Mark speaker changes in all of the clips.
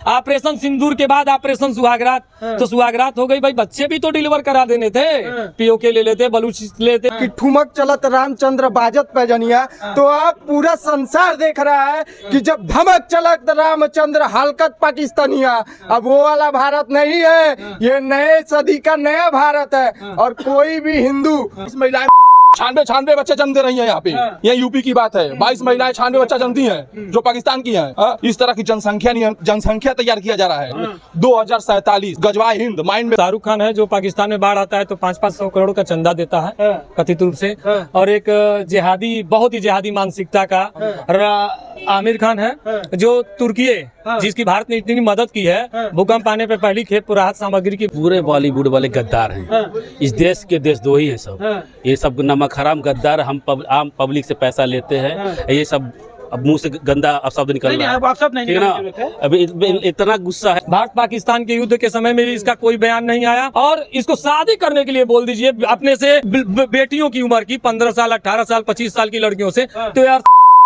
Speaker 1: Operation सिंदूर के बाद operation सुहागरात, तो सुहागरात हो गई भाई, बच्चे भी तो डिलीवर करा देने थे, पीओके ले लेते, बलूच लेते।
Speaker 2: कि ठुमक चलत रामचंद्र बाजत पैजनिया, तो आप पूरा संसार देख रहा है कि जब धमक चलत रामचंद्र हलकत पाकिस्तानिया। अब वो वाला भारत नहीं है, ये नए सदी का नया भारत है। और कोई भी हिंदू
Speaker 3: महिलाएं 96 बच्चे जन्मते रही हैं यहाँ पे, ये यूपी की बात है। 22 महिलाएं 96 बच्चा जन्मती हैं जो पाकिस्तान की हैं। इस तरह की जनसंख्या तैयार किया जा रहा है। 2047 गजवा हिंद माइंड में।
Speaker 1: शाहरुख खान है जो पाकिस्तान में बाढ़ आता है तो 500 करोड़ का चंदा देता है कथित रूप से। और एक जिहादी, बहुत ही जिहादी मानसिकता का आमिर खान है जो तुर्की है, जिसकी भारत ने इतनी मदद की है। भूकंप आने पर पहली खेप राहत सामग्री की।
Speaker 4: पूरे बॉलीवुड वाले गद्दार हैं। इस देश के देशद्रोही हैं सब। ये सब नमक हराम गद्दार। हम आम पब्लिक से पैसा लेते हैं। ये सब अब मुंह से गंदा शब्द निकल रहा है, ठीक है ना। अभी इतना गुस्सा है।
Speaker 1: भारत पाकिस्तान के युद्ध के समय में भी इसका कोई बयान नहीं आया। और इसको शादी करने के लिए बोल दीजिए अपने से बेटियों की उम्र की 15 साल 18 साल 25 साल की लड़कियों से, तो यार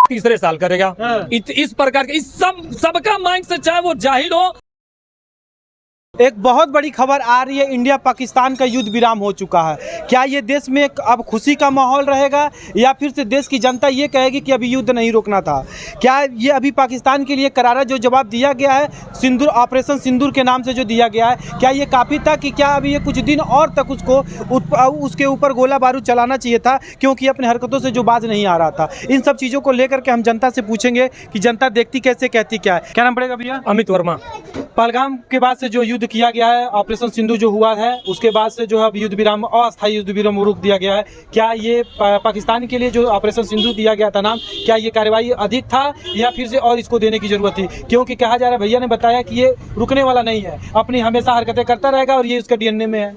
Speaker 1: तीसरे साल करेगा। इस प्रकार के इस सबका माइंड से, चाहे वो जाहिल हो।
Speaker 5: एक बहुत बड़ी खबर आ रही है, इंडिया पाकिस्तान का युद्ध विराम हो चुका है। क्या ये देश में अब खुशी का माहौल रहेगा या फिर से देश की जनता ये कहेगी कि अभी युद्ध नहीं रोकना था? क्या ये अभी पाकिस्तान के लिए करारा जो जवाब दिया गया है सिंदूर, ऑपरेशन सिंदूर के नाम से जो दिया गया है, क्या ये काफ़ी था कि क्या अभी ये कुछ दिन और तक उसके ऊपर गोला बारूद चलाना चाहिए था, क्योंकि अपने हरकतों से जो बाज नहीं आ रहा था? इन सब चीज़ों को लेकर के हम जनता से पूछेंगे कि जनता देखती कैसे, कहती क्या है। क्या नाम पड़ेगा भैया?
Speaker 1: अमित वर्मा।
Speaker 5: पहलगाम के बाद से जो युद्ध किया गया है, ऑपरेशन सिंधु जो हुआ है, उसके बाद से जो है युद्ध विराम, अस्थायी युद्ध विराम रोक दिया गया है। क्या ये पाकिस्तान के लिए जो ऑपरेशन सिंधु दिया गया था नाम, क्या ये कार्रवाई अधिक था या फिर से और इसको देने की जरूरत थी? क्योंकि कहा जा रहा है, भैया ने बताया कि ये रुकने वाला नहीं है, अपनी हमेशा हरकतें करता रहेगा और ये उसका डीएनए में है।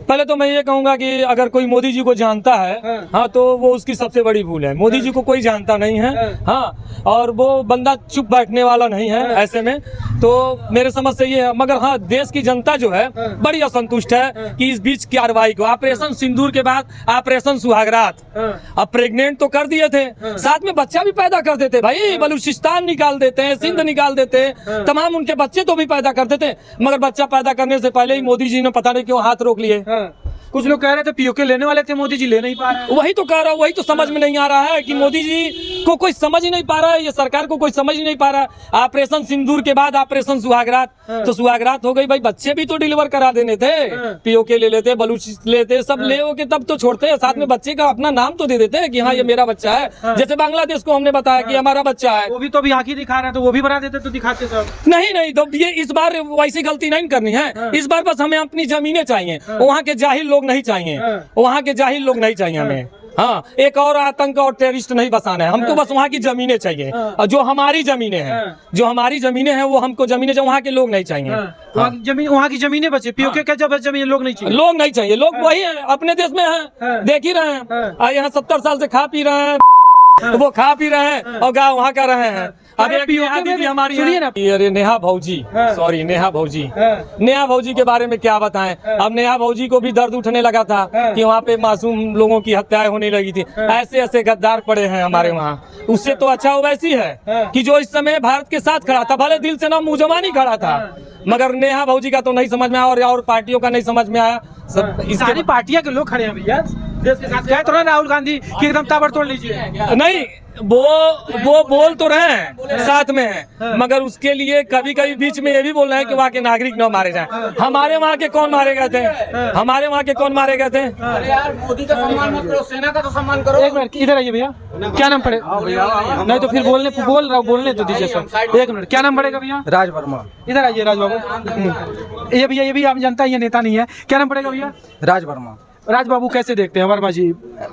Speaker 1: पहले तो मैं ये कहूंगा कि अगर कोई मोदी जी को जानता है हाँ तो वो उसकी सबसे बड़ी भूल है। मोदी जी को कोई जानता नहीं है हाँ, और वो बंदा चुप बैठने वाला नहीं है ऐसे में। तो मेरे समझ से ये है, मगर हाँ देश की जनता जो है बड़ी असंतुष्ट है कि इस बीच कार्रवाई को, ऑपरेशन सिंदूर के बाद ऑपरेशन सुहागरात, अब प्रेग्नेंट तो कर दिए थे, साथ में बच्चा भी पैदा कर देते भाई। बलूचिस्तान निकाल देते हैं, सिंध निकाल देते हैं, तमाम उनके बच्चे तो भी पैदा कर देते, मगर बच्चा पैदा करने से पहले ही मोदी जी ने पता नहीं क्यों हाथ रोक लिए।
Speaker 5: कुछ लोग कह रहे थे पीओके लेने वाले थे, मोदी जी ले नहीं पा रहे।
Speaker 1: वही तो कह रहा हूँ, वही तो समझ में नहीं आ रहा है कि मोदी जी को कोई समझ ही नहीं पा रहा है, ये सरकार को कोई समझ ही नहीं पा रहा है। ऑपरेशन सिंदूर के बाद ऑपरेशन सुहागरात, तो सुहागरात हो गई भाई, बच्चे भी तो डिलीवर करा देने थे, पीओके ले लेते, बलूच लेते, सब ले के तब तो छोड़ते हैं, साथ में बच्चे का अपना नाम तो दे देते हैं कि हाँ ये मेरा बच्चा है। जैसे बांग्लादेश को हमने बताया कि हमारा बच्चा है,
Speaker 5: वो भी तो अभी आंखें दिखा रहे हैं, तो वो भी बना देते तो दिखाते सब।
Speaker 1: नहीं तो ये इस बार वैसी गलती नहीं करनी है। इस बार बस हमें अपनी जमीनें चाहिए, वहाँ के जाहिल लोग नहीं चाहिए, वहाँ के जाहिल लोग नहीं चाहिए हमें। हाँ, एक और आतंक और टेररिस्ट नहीं बसाना है हमको, बस वहाँ की जमीनें चाहिए, जो हमारी जमीनें हैं, जो हमारी जमीनें हैं वो हमको जमीनें, जो वहाँ के लोग नहीं चाहिए।
Speaker 5: वहाँ की जमीनें बचे, पीओके का जब जमीन लोग नहीं चाहिए,
Speaker 1: लोग नहीं चाहिए। लोग वही है, अपने देश में है, देख ही रहे हैं, यहाँ 70 साल से खा पी रहे हैं, वो खा पी रहे हैं और गाँव वहाँ कर रहे हैं। अब एक दीदी हमारी सुनिए ना, अरे नेहा भौजी, सॉरी नेहा भौजी, नेहा भौजी के बारे में क्या बताएं। अब नेहा भौजी को भी दर्द उठने लगा था कि वहाँ पे मासूम लोगों की हत्याएं होने लगी थी। ऐसे ऐसे गद्दार पड़े हैं हमारे वहाँ। उससे तो अच्छा वो वैसी है कि जो इस समय भारत के साथ खड़ा था, भले दिल से ना मुँह जबानी खड़ा था, मगर नेहा भौजी का तो नहीं समझ में आया और पार्टियों का नहीं समझ में आया। सब
Speaker 5: सारी पार्टियां के लोग खड़े हैं भैया देश के साथ। क्या तो ना राहुल गांधी की एकदम ताबड़तोड़ लीजिए,
Speaker 1: नहीं वो बोल तो रहे हैं साथ में है, मगर उसके लिए कभी कभी बीच में ये भी बोल रहे हैं कि वहाँ के नागरिक न मारे जाएं। हमारे वहाँ के कौन मारे गए थे? हमारे वहाँ के कौन मारे गए थे?
Speaker 3: अरे यार मोदी का सम्मान मत करो, सेना का तो सम्मान करो।
Speaker 5: एक मिनट इधर आइए भैया, क्या नाम पड़ेगा? नहीं तो फिर बोलने तो दीजिए सर। एक मिनट, क्या नाम पड़ेगा भैया?
Speaker 2: राज वर्मा।
Speaker 5: इधर आइए राज बाबू। ये भैया, ये भी आप जनता, ये नेता नहीं है। क्या नाम पड़ेगा भैया?
Speaker 2: राज वर्मा।
Speaker 5: राज बाबू, कैसे देखते हैं वर्मा जी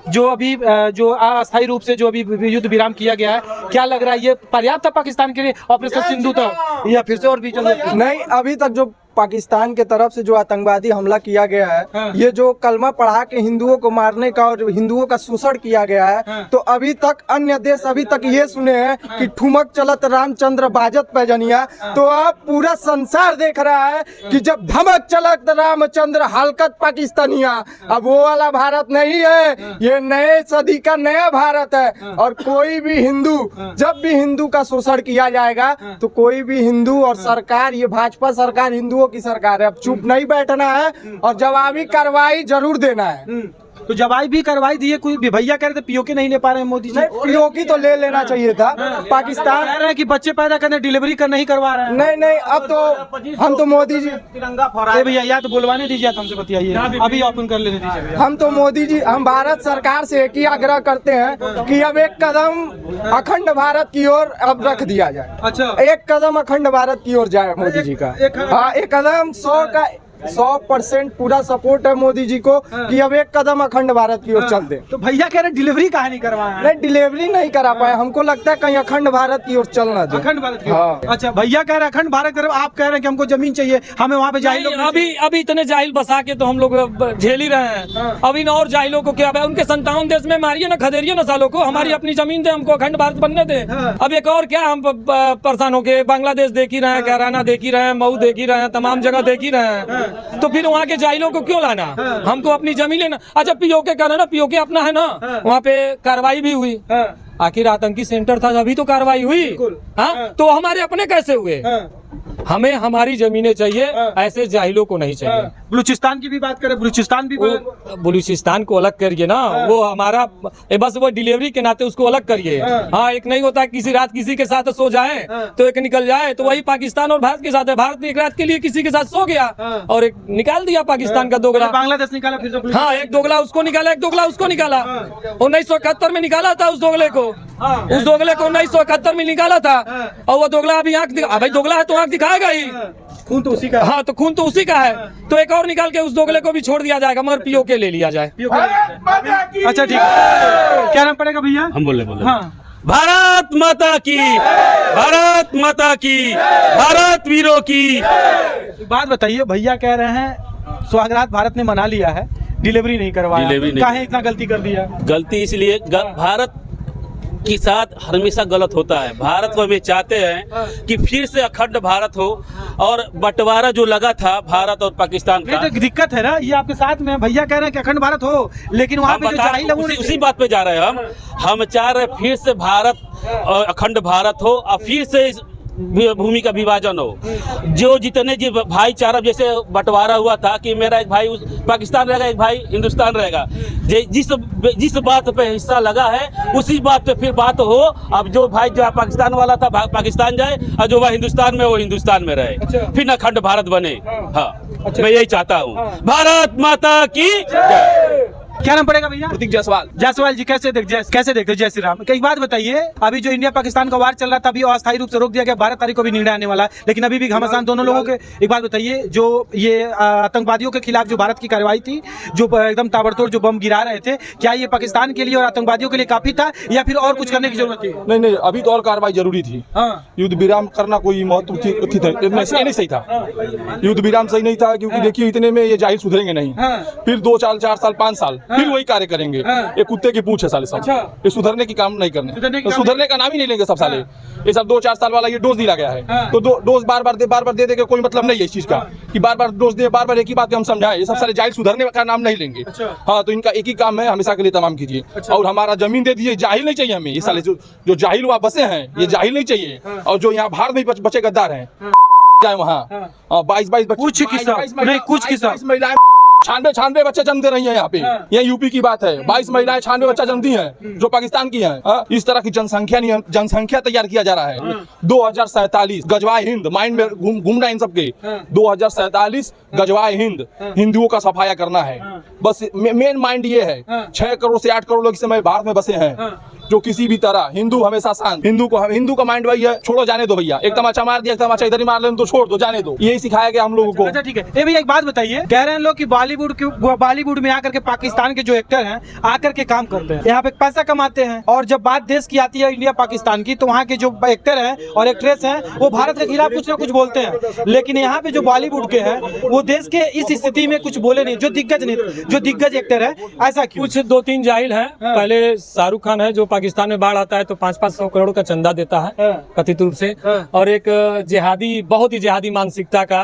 Speaker 5: जो अभी जो अस्थायी रूप से जो अभी युद्ध विराम किया गया है, क्या लग रहा है ये पर्याप्त था पाकिस्तान के लिए ऑपरेशन सिंधु था या फिर से और भी चल?
Speaker 2: नहीं, अभी तक जो पाकिस्तान के तरफ से जो आतंकवादी हमला किया गया है, ये जो कलमा पढ़ा के हिंदुओं को मारने का और हिंदुओं का शोषण किया गया है, तो अभी तक अन्य देश अभी तक ये सुने हैं कि ठुमक चलत रामचंद्र बाजत पैजनिया। तो अब पूरा संसार देख रहा है कि जब धमक चलत रामचंद्र हलकत पाकिस्तानिया, अब वो वाला भारत नहीं है, ये नए सदी का नया भारत है। और कोई भी हिंदू, जब भी हिंदू का शोषण किया जाएगा तो कोई भी हिंदू और सरकार, ये भाजपा सरकार हिंदुओं की सरकार है, अब चुप नहीं बैठना है और जवाबी कार्रवाई जरूर देना है।
Speaker 5: तो जवाब भी करवाई दिए, कोई भी भैया कह रहे थे पीओके नहीं ले पा रहे हैं मोदी जी।
Speaker 2: पीओके तो ले लेना चाहिए था। पाकिस्तान
Speaker 5: कह रहे हैं कि बच्चे पैदा करने डिलीवरी कर नहीं करवा रहे हैं।
Speaker 2: नहीं, अब तो हम तो मोदी जी,
Speaker 5: ए भैया या तो बुलवाने दीजिए, तुमसे बताइए, अभी ओपन कर लेने दीजिए भैया।
Speaker 2: हम तो मोदी जी, हम भारत सरकार से एक ही आग्रह करते हैं कि अब एक कदम अखंड भारत की ओर अब रख दिया जाए।
Speaker 5: अच्छा,
Speaker 2: एक कदम अखंड भारत की ओर जाए मोदी जी का। हाँ, एक कदम 100% पूरा सपोर्ट है मोदी जी को कि अब एक कदम अखंड भारत की ओर चल दे।
Speaker 5: तो भैया कह रहे डिलीवरी कहाँ नहीं करवाया?
Speaker 2: नहीं, डिलीवरी नहीं करा पाए, हमको लगता है कहीं अखंड भारत की ओर चलना दे।
Speaker 5: अखंड भारत की
Speaker 2: हाँ।
Speaker 5: अच्छा, भैया कह रहे अखंड भारत करो, आप कह रहे हैं कि हमको जमीन चाहिए, हमें वहाँ पे जाहिल लोग
Speaker 1: अभी इतने जाहिल बसा के तो हम लोग झेल ही रहे हैं। अब इन और जाहिलों को क्या, उनके 57 देश में मारिए ना, खदेरिए ना सालों को, हमारी अपनी जमीन दे, हमको अखंड भारत बनने दे। अब एक और क्या, हम परेशान हो गए, बांग्लादेश देख ही रहे हैं, गहराना देख ही रहे हैं, मऊ देख ही रहे हैं, तमाम जगह देख ही रहे हैं, तो फिर वहाँ के जाहिलों को क्यों लाना? हमको अपनी जमीन लेना। अच्छा, पीओके का ना, पीओके अपना है ना, वहाँ पे कार्रवाई भी हुई। आखिर आतंकी सेंटर था, अभी तो कार्रवाई हुई। हाँ, तो हमारे अपने कैसे हुए? हमें हमारी जमीनें चाहिए, ऐसे जाहिलों को नहीं चाहिए।
Speaker 5: बलूचिस्तान की भी बात करें, बलूचिस्तान भी
Speaker 1: बलूचिस्तान को अलग करिए ना, वो हमारा बस वो डिलीवरी के नाते उसको अलग करिए। हाँ, एक नहीं होता किसी रात किसी के साथ सो जाए तो एक निकल जाए, तो वही पाकिस्तान और भारत के साथ है। भारत एक रात के लिए किसी के साथ सो गया और एक निकाल दिया पाकिस्तान का दोगला,
Speaker 5: बांग्लादेश निकाला, फिर
Speaker 1: हाँ, एक दोगला उसको निकाला, एक दोगला उसको निकाला। 1971 में निकाला था उस दोगले को, 1971 में निकाला था, और वो दोगला अभी आंख भाई दोगला है तो आंख दिखाएगा ही,
Speaker 5: खून तो उसी का।
Speaker 1: हाँ, तो खून तो उसी का है, तो एक और निकाल के उस दोगले को भी छोड़ दिया जाएगा, मगर पीओके ले लिया जाए।
Speaker 5: अच्छा, ठीक है, क्या नाम पड़ेगा भैया?
Speaker 4: हम बोले
Speaker 5: हाँ,
Speaker 4: भारत माता की, भारत माता की, भारत वीरों की।
Speaker 5: बात बताइए, भैया कह रहे हैं स्वागत भारत ने मना लिया है, डिलीवरी नहीं करवाया, काहे इतना गलती कर दिया?
Speaker 4: गलती इसलिए, भारत के साथ हमेशा गलत होता है। भारत को हमें चाहते हैं कि फिर से अखंड भारत हो, और बंटवारा जो लगा था भारत और पाकिस्तान का,
Speaker 5: तो दिक्कत है ना, ये आपके साथ में भैया कह रहे हैं कि अखंड भारत हो, लेकिन वहाँ पे जो जाहिल लोग
Speaker 4: उसी बात पे जा रहे हैं हम चाह रहे हैं फिर से भारत और अखंड भारत हो, और फिर से भूमि का विभाजन हो। जो जितने जी भाईचारा जैसे बंटवारा हुआ था कि मेरा एक भाई पाकिस्तान रहेगा, एक भाई हिंदुस्तान रहेगा, जिस बात पे हिस्सा लगा है उसी बात पे फिर बात हो। अब जो भाई जो पाकिस्तान वाला था पाकिस्तान जाए, और जो भाई हिंदुस्तान में वो हिंदुस्तान में रहे।
Speaker 5: अच्छा।
Speaker 4: फिर अखंड भारत बने। हाँ,
Speaker 5: अच्छा।
Speaker 4: मैं यही चाहता हूँ। भारत माता की जय।
Speaker 5: क्या नाम पड़ेगा भैया?
Speaker 3: प्रतीक जायसवाल।
Speaker 5: जायसवाल जी, कैसे देखते जय श्री राम? एक बात बताइए, अभी जो इंडिया पाकिस्तान का वार चल रहा था, अभी अस्थायी रूप से रोक दिया गया, 12 तारीख को भी निर्णय आने वाला है, लेकिन अभी भी घमासान दोनों लोगों के। एक बात बताइए, जो ये आतंकवादियों के खिलाफ जो भारत की कार्रवाई थी, जो एकदम ताबड़तोड़ जो बम गिरा रहे थे, क्या ये पाकिस्तान के लिए और आतंकवादियों के लिए काफी था, या फिर और कुछ करने की जरूरत थी?
Speaker 3: नहीं, अभी तो और कार्रवाई जरूरी थी। युद्ध विराम करना कोई महत्व नहीं सही था। युद्ध विराम सही नहीं था, क्योंकि देखिए इतने में ये जाहिल सुधरेंगे नहीं, फिर 2 साल 4 साल 5 साल फिर वही कार्य करेंगे। ये कुत्ते की पूंछ है साले सब। ये सुधरने की काम नहीं करने, सुधरने का नाम ही नहीं लेंगे सब साले। ये सब 2-4 साल वाला ये डोज दिया गया है, तो डोज बार बार दे के कोई मतलब नहीं है इस चीज का, कि बार बार डोज दे, बार बार एक ही बात हम समझाएं। ये सब सारे जाहिल सुधरने का नाम नहीं लेंगे। हाँ, तो इनका एक ही काम है, हमेशा के लिए तमाम कीजिए, और हमारा जमीन दे दीजिए। जाहिल नहीं चाहिए हमें, ये साले जो जाहिल वहाँ बसे हैं, ये जाहिल नहीं चाहिए। और जो यहाँ भारत में बचे गद्दार हैं जाए वहाँ, 22
Speaker 5: कुछ किसान
Speaker 3: महिलाएं 96 बच्चे जन्मते रही हैं यहाँ पे। ये यूपी की बात है, 22 महिलाएं 96 बच्चा जन्मती हैं, जो पाकिस्तान की हैं। इस तरह की जनसंख्या तैयार किया जा रहा है। 2047 गजवाए हिंद, माइंड में घूमना इन सबके। 2047 गजवाए हिंद, हिंदुओं का सफाया करना है, बस मेन माइंड ये है। 6 करोड़ से 8 करोड़ लोग इस समय भारत में बसे हैं। जो किसी भी तरह हिंदू हमेशा शांत, हिंदू का माइंड वही है, छोड़ो जाने दो भैया, एक तमाचा मार दिया, एक तमाचा इधर ही मार लें तो छोड़ दो, जाने दो, यही सिखाया गया हम लोगों को।
Speaker 5: अच्छा ठीक है, ये भैया एक बात बताइए, कह रहे हैं लोग कि बॉलीवुड में आकर के पाकिस्तान के जो एक्टर हैं आकर के काम करते हैं, यहाँ पे पैसा कमाते हैं, और जब बात देश की आती है इंडिया पाकिस्तान की, तो वहाँ के जो एक्टर हैं और एक्ट्रेस हैं वो भारत के खिलाफ कुछ ना कुछ बोलते हैं, लेकिन यहाँ पे जो बॉलीवुड के हैं वो देश के इस स्थिति में कुछ बोले नहीं, जो दिग्गज एक्टर है, ऐसा क्यों?
Speaker 1: कुछ 2-3 जाहिल हैं। पहले शाहरुख खान है जो पाकिस्तान में बाढ़ आता है तो 500 करोड़ का चंदा देता है कथित रूप से, और एक जिहादी, बहुत ही जिहादी मानसिकता का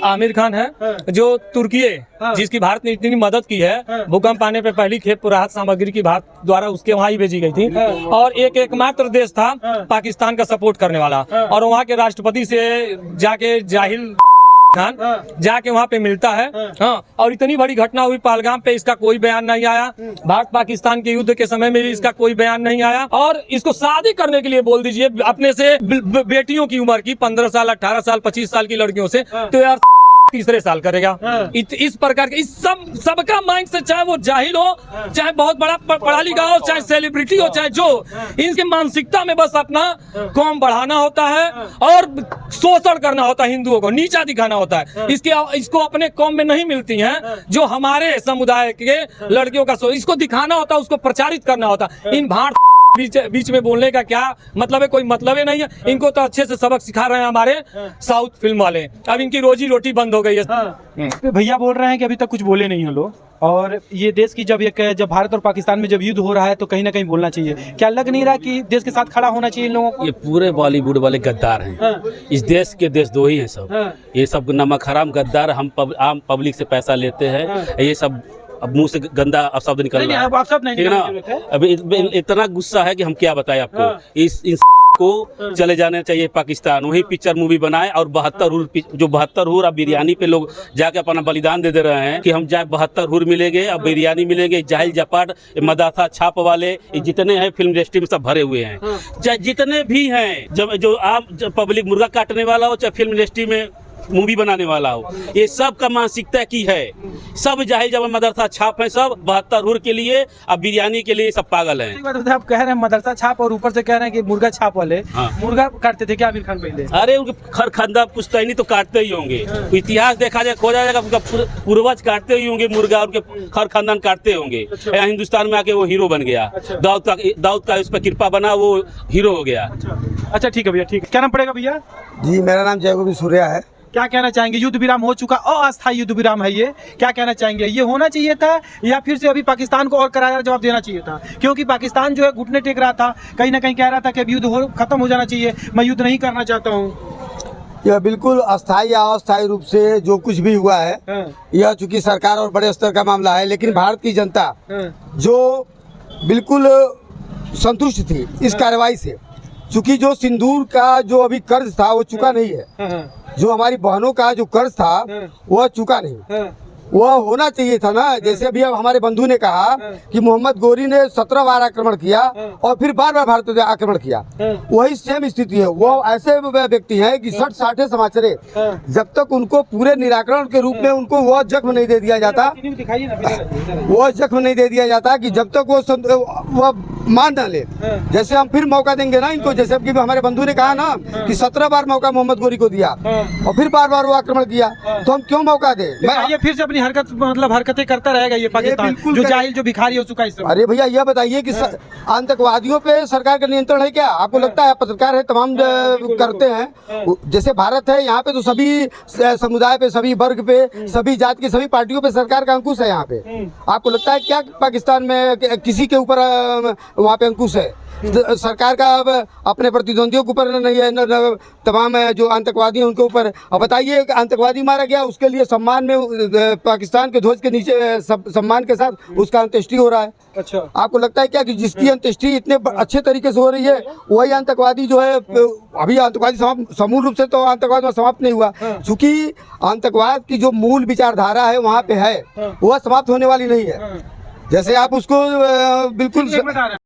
Speaker 1: आमिर खान है जो तुर्की है, जिसकी भारत ने इतनी मदद की है, भूकंप आने पे पहली खेप राहत सामग्री की भारत द्वारा उसके वहाँ ही भेजी गई थी, और एकमात्र देश था पाकिस्तान का सपोर्ट करने वाला, और वहाँ के राष्ट्रपति से जाके जाहिल खान जाके वहाँ पे मिलता है। हाँ, और इतनी बड़ी घटना हुई पहलगाम पे, इसका कोई बयान नहीं आया। भारत पाकिस्तान के युद्ध के समय में भी इसका कोई बयान नहीं आया, और इसको शादी करने के लिए बोल दीजिए अपने से बेटियों की उम्र की 15 साल 18 साल 25 साल की लड़कियों से, तो यार तीसरे साल करेगा। इस प्रकार के इस सबका माइंड से, चाहे वो जाहिल हो, चाहे बहुत बड़ा पढ़ा लिखा हो, चाहे सेलिब्रिटी हो, चाहे जो, इनके मानसिकता में बस अपना कौम बढ़ाना होता है और शोषण करना होता है, हिंदुओं को नीचा दिखाना होता है। इसको अपने कौम में नहीं मिलती हैं जो हमारे समुदाय के लड़कियों का इसको दिखाना होता है, उसको प्रचारित करना होता है। इन भाड़ बीच में बोलने का क्या मतलब है? कोई मतलब ही नहीं है। इनको तो अच्छे से सबक सिखा रहे हैं हमारे साउथ फिल्म वाले, अब इनकी रोजी रोटी बंद हो गई है।
Speaker 5: भैया बोल रहे हैं कि अभी तक कुछ बोले नहीं हो लोग, और ये देश की जब भारत और पाकिस्तान में जब युद्ध हो रहा है तो कहीं ना कहीं बोलना चाहिए, क्या लग नहीं रहा कि देश के साथ खड़ा होना चाहिए इन लोगों को?
Speaker 4: ये पूरे बॉलीवुड वाले गद्दार हैं। इस देश के देश दो ही हैं सब। ये सब नमक हराम गद्दार, हम आम पब्लिक से पैसा लेते हैं, ये सब अब मुंह से गंदा शब्द निकल रहा है,
Speaker 5: आप सब नहीं,
Speaker 4: ठीक है ना? अभी इतना गुस्सा है कि हम क्या बताएं आपको। इस को चले जाना चाहिए पाकिस्तान, वही पिक्चर मूवी बनाए, और 72 हूर अब बिरयानी पे लोग जाके अपना बलिदान दे रहे हैं कि हम जाए 72 हूर मिलेंगे, अब बिरयानी मिलेंगे। जाहिल जपाट मदासा छाप वाले जितने हैं फिल्म इंडस्ट्री में सब भरे हुए हैं, चाहे जितने भी हैं, जब जो आम पब्लिक मुर्गा काटने वाला हो, चाहे फिल्म इंडस्ट्री में मूवी बनाने वाला हो, ये सब का मानसिकता की है। सब जाहिल जब मदरसा छाप है, सब 72 हूर के लिए, अब बिरयानी के लिए सब पागल हैं।
Speaker 5: आप कह रहे हैं मदरसा छाप, और ऊपर से कह रहे हैं कि मुर्गा छाप वाले मुर्गा काटते थे क्या आमिर खान पहले? अरे
Speaker 4: उनके खरखंदा पुश्तैनी तो काटते ही होंगे, इतिहास देखा जाए खोजा जाएगा, उनका पूर्वज काटते ही होंगे मुर्गा, उनके खरखानदान काटते होंगे। यहाँ हिंदुस्तान में आके वो हीरो बन गया, दाऊद का उस पर कृपा बना, वो हीरो हो गया।
Speaker 5: अच्छा ठीक है भैया, ठीक है। क्या नाम पड़ेगा भैया?
Speaker 2: जी मेरा नाम जयगोविंद सूर्या है।
Speaker 5: क्या कहना चाहेंगे? युद्ध विराम हो चुका, अस्थायी युद्ध विराम है ये, क्या कहना चाहेंगे? ये होना चाहिए था या फिर से अभी पाकिस्तान को और करारा जवाब देना चाहिए था? क्योंकि पाकिस्तान जो है घुटने टेक रहा था, कहीं ना कहीं कह रहा था कि अब युद्ध खत्म हो जाना चाहिए, मैं युद्ध नहीं करना चाहता हूँ।
Speaker 2: यह बिल्कुल अस्थायी या अस्थायी रूप से जो कुछ भी हुआ है, यह चूंकि सरकार और बड़े स्तर का मामला है, लेकिन भारत की जनता जो बिल्कुल संतुष्ट थी इस कार्रवाई से, चूंकि जो सिंदूर का जो अभी कर्ज था वो चुका नहीं है, जो हमारी बहनों का जो कर्ज था वह चुका नहीं, वह होना चाहिए था ना। जैसे अभी अब हमारे बंधु ने कहा कि मोहम्मद गोरी ने 17 बार आक्रमण किया और फिर बार बार भारत पे आक्रमण किया, वही सेम स्थिति है। वो ऐसे व्यक्ति हैं कि 60-60 समाचारे, जब तक उनको पूरे निराकरण के रूप में उनको वह जख्म नहीं दे दिया जाता, वह जख्म नहीं दे दिया जाता कि जब तक वो मान न ले। जैसे हम फिर मौका देंगे ना इनको, जैसे कि हमारे बंधु ने कहा ना कि 17 बार मौका मोहम्मद गोरी को दिया और फिर बार बार वो आक्रमण किया, तो हम क्यों मौका दें?
Speaker 5: ये फिर से अपनी हरकतें करता रहेगा ये पाकिस्तान, जो जाहिल जो भिखारी हो चुका है इस समय।
Speaker 2: अरे भैया यह बताइए कि आतंकवादियों पे सरकार का नियंत्रण है क्या? आपको लगता है? पत्रकार है, तमाम करते हैं। जैसे भारत है, यहाँ पे तो सभी समुदाय पे, सभी वर्ग पे, सभी जात के सभी पार्टियों पे सरकार का अंकुश है यहाँ पे। आपको लगता है क्या पाकिस्तान में किसी के ऊपर वहाँ पे अंकुश है? सरकार का अब अपने प्रतिद्वंदियों के ऊपर नहीं है, तमाम जो आतंकवादी हैं उनके ऊपर। अब बताइए, आतंकवादी मारा गया, उसके लिए सम्मान में पाकिस्तान के ध्वज के नीचे सम्मान के साथ उसका अंत्येष्टि हो रहा है।
Speaker 5: अच्छा, आपको
Speaker 2: लगता है क्या कि जिसकी अंत्येष्टि इतने अच्छे तरीके से हो रही है, वही आतंकवादी जो है, अभी आतंकवादी समूल रूप से तो आतंकवाद समाप्त नहीं हुआ, चूंकि आतंकवाद की जो मूल विचारधारा है वहाँ पे है, वह समाप्त होने वाली नहीं है। जैसे आप उसको बिल्कुल